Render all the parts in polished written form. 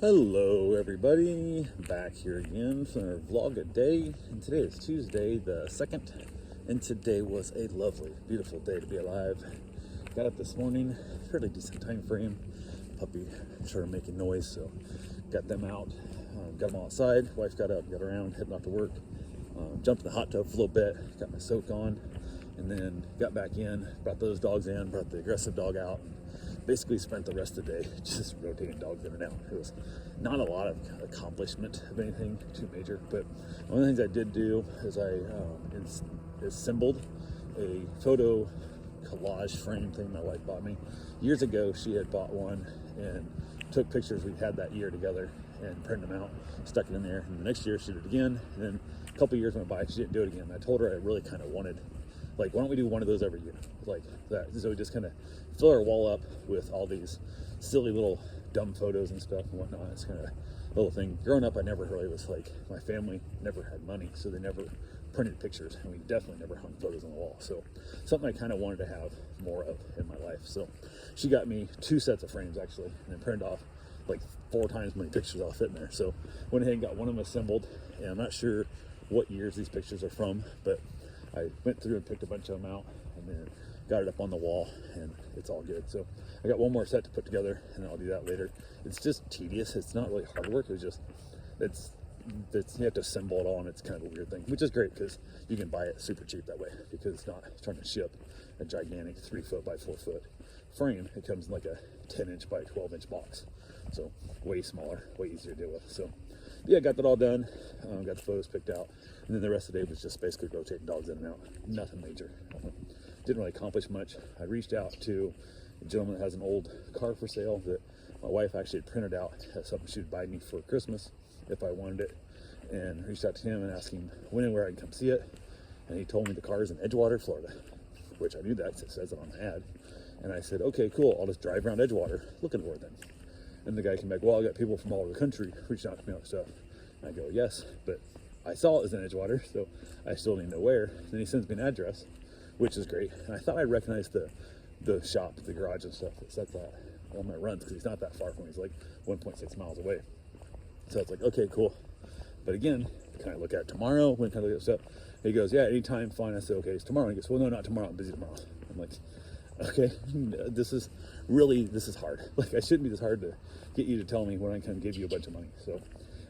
Hello everybody, back here again for our vlog a day, and today is Tuesday the 2nd, and today was a lovely, beautiful day to be alive. Got up this morning, fairly decent time frame. Puppy started making noise, so got them out, got them all outside. Wife got up, got around, heading off to work, jumped in the hot tub for a little bit, got my soak on, and then got back in, brought those dogs in, brought the aggressive dog out. Basically spent the rest of the day just rotating dogs in and out. It was not a lot of accomplishment of anything too major, but one of the things I did do is I assembled a photo collage frame thing my wife bought me. Years ago, she had bought one and took pictures we had that year together and printed them out, stuck it in there, and the next year she did it again, and then a couple years went by, she didn't do it again. I told her I really kind of wanted, like, why don't we do one of those every year, like that, so we just kind of fill our wall up with all these silly little dumb photos and stuff and whatnot. It's kind of a little thing. Growing up, I never really was like, my family never had money, so they never printed pictures, and we definitely never hung photos on the wall. So something I kind of wanted to have more of in my life. So she got me 2 sets of frames actually, and then printed off like 4 times as many pictures I'll fit in there. So went ahead and got one of them assembled, and I'm not sure what years these pictures are from, but I went through and picked a bunch of them out, and then got it up on the wall, and it's all good. So I got one more set to put together, and I'll do that later. It's just tedious. It's not really hard work. It's just, it's you have to assemble it all, and it's kind of a weird thing, which is great because you can buy it super cheap that way, because it's not trying to ship a gigantic 3 foot by 4 foot frame. It comes in like a 10-inch by 12-inch box, so way smaller, way easier to deal with. So yeah, got that all done, got the photos picked out, and then the rest of the day was just basically rotating dogs in and out. Nothing major. Didn't really accomplish much. I reached out to a gentleman that has an old car for sale that my wife actually had printed out as something she would buy me for Christmas if I wanted it, and reached out to him and asked him when and where I can come see it. And he told me the car is in Edgewater, Florida, which I knew that, it says it on the ad. And I said, okay, cool, I'll just drive around Edgewater looking for it then. And the guy came back, well, I got people from all over the country reaching out to me on stuff. And I go, yes, but I saw it was in Edgewater, so I still need to know where. Then he sends me an address, which is great. And I thought I recognized the shop, the garage and stuff that sets that on my runs, because he's not that far from me. He's like 1.6 miles away. So it's like, okay, cool. But again, can I look at it tomorrow? When can I look at stuff? He goes, yeah, anytime, fine. I said, okay, it's tomorrow. He goes, well, no, not tomorrow. I'm busy tomorrow. I'm like, okay, this is hard. Like, I shouldn't be this hard to get you to tell me when I can give you a bunch of money. So,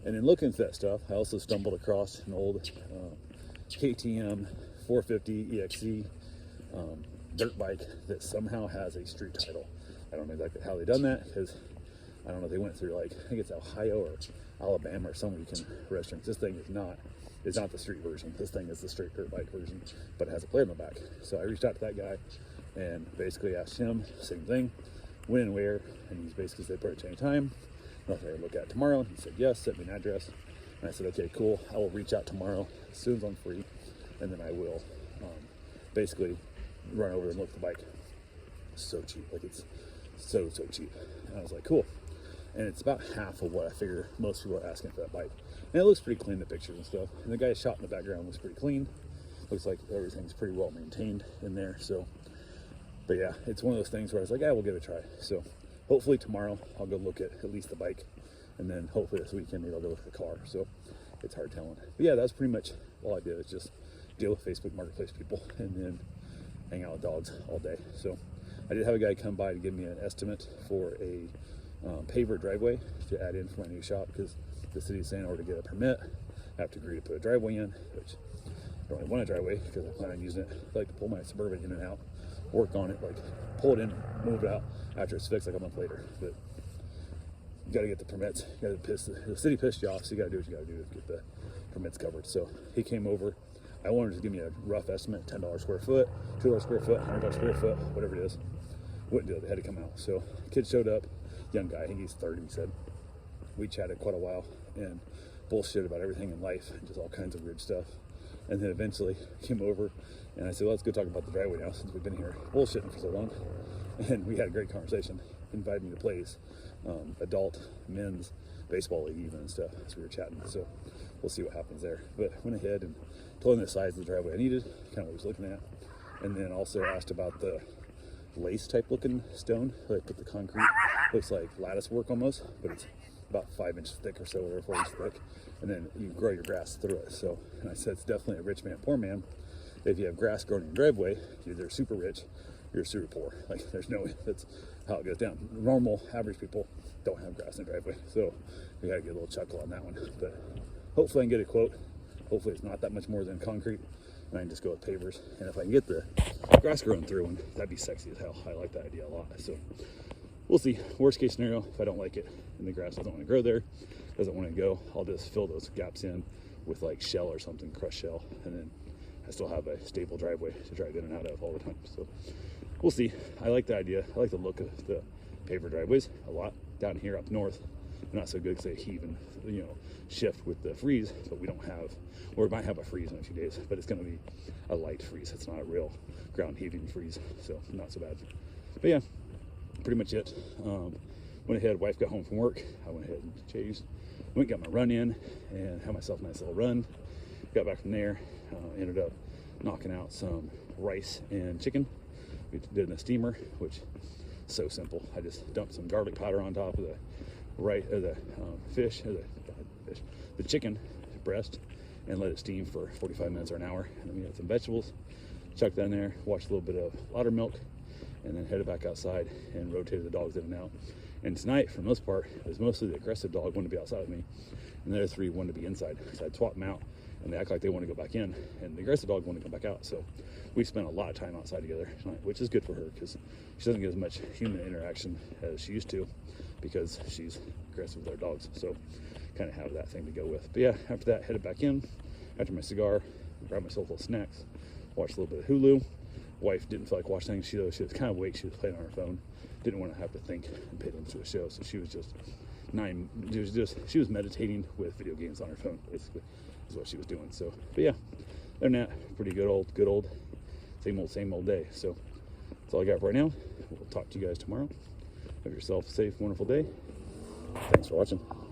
and then looking at that stuff, I also stumbled across an old KTM 450 EXC dirt bike that somehow has a street title. I don't know exactly how they done that, because I don't know if they went through, like, I think it's Ohio or Alabama or somewhere you can register. This thing is not the street version. This thing is the straight dirt bike version, but it has a plate on the back. So I reached out to that guy and basically asked him, same thing, when and where, and he's basically said, put it any time. I'll look at it tomorrow. He said yes, sent me an address, and I said, okay, cool, I will reach out tomorrow as soon as I'm free, and then I will basically run over and look at the bike. So cheap, like, it's so cheap. And I was like, cool. And it's about half of what I figure most people are asking for that bike. And it looks pretty clean, the pictures and stuff. And the guy's shot in the background looks pretty clean. Looks like everything's pretty well maintained in there. So, but yeah, it's one of those things where I was like, yeah, we'll give it a try. So hopefully tomorrow I'll go look at least the bike. And then hopefully this weekend maybe I'll go look at the car. So it's hard telling. But yeah, that's pretty much all I did, is just deal with Facebook Marketplace people and then hang out with dogs all day. So I did have a guy come by to give me an estimate for a paver driveway to add in for my new shop, because the city is saying in order to get a permit, I have to agree to put a driveway in, which I don't really want a driveway because I plan on using it. I like to pull my Suburban in and out, work on it, like pull it in, move it out after it's fixed like a month later. But you got to get the permits. You got to the city pissed you off, so you got to do what you got to do to get the permits covered. So he came over. I wanted to give me a rough estimate, $10 square foot, $2 square foot, $100 square foot, whatever it is. Wouldn't do it. They had to come out. So kid showed up, young guy, I think he's 30, he said. We chatted quite a while and bullshit about everything in life and just all kinds of weird stuff. And then eventually came over and I said, well, let's go talk about the driveway now, since we've been here bullshitting for so long. And we had a great conversation. Invited me to play his adult men's baseball league even and stuff as we were chatting. So we'll see what happens there. But went ahead and told him the size of the driveway I needed, kind of what I was looking at. And then also asked about the lace type looking stone. They put the concrete, looks like lattice work almost, but it's about 5 inches thick or so, or 4 inches thick, and then you grow your grass through it. So, and I said it's definitely a rich man, poor man. If you have grass growing in your driveway, you're either super rich, you're super poor. Like, there's no, that's how it goes down. Normal, average people don't have grass in their driveway. So we gotta get a little chuckle on that one. But hopefully I can get a quote. Hopefully it's not that much more than concrete, and I can just go with pavers. And if I can get the grass growing through one, that'd be sexy as hell. I like that idea a lot. So we'll see. Worst case scenario, if I don't like it and the grass doesn't want to grow there, doesn't want to go, I'll just fill those gaps in with like shell or something, crushed shell, and then I still have a stable driveway to drive in and out of all the time. So we'll see. I like the idea. I like the look of the paver driveways a lot. Down here up north, they're not so good because they heave and, you know, shift with the freeze, but we don't have, or we might have a freeze in a few days, but it's going to be a light freeze. It's not a real ground heaving freeze, so not so bad. But yeah, pretty much it. Went ahead, wife got home from work. I went ahead and changed, went got my run in and had myself a nice little run. Got back from there, ended up knocking out some rice and chicken. We did it in a steamer, which is so simple. I just dumped some garlic powder on top of the the chicken breast, and let it steam for 45 minutes or an hour. And then we had some vegetables, chucked that in there, watched a little bit of laudermilk, and then headed back outside and rotated the dogs in and out. And tonight, for the most part, it was mostly the aggressive dog wanted to be outside with me, and the other three wanted to be inside. So I'd swap them out, and they act like they want to go back in, and the aggressive dog wanted to come back out. So we spent a lot of time outside together tonight, which is good for her because she doesn't get as much human interaction as she used to because she's aggressive with our dogs. So kind of have that thing to go with. But yeah, after that, headed back in, after my cigar, grabbed myself little snacks, watched a little bit of Hulu. Wife didn't feel like watching things. She was kind of awake. She was playing on her phone. Didn't want to have to think and pay attention to a show. So she was she was meditating with video games on her phone, basically, is what she was doing. So, but yeah, other than that, pretty good old, same old day. So that's all I got for right now. We'll talk to you guys tomorrow. Have yourself a safe, wonderful day. Thanks for watching.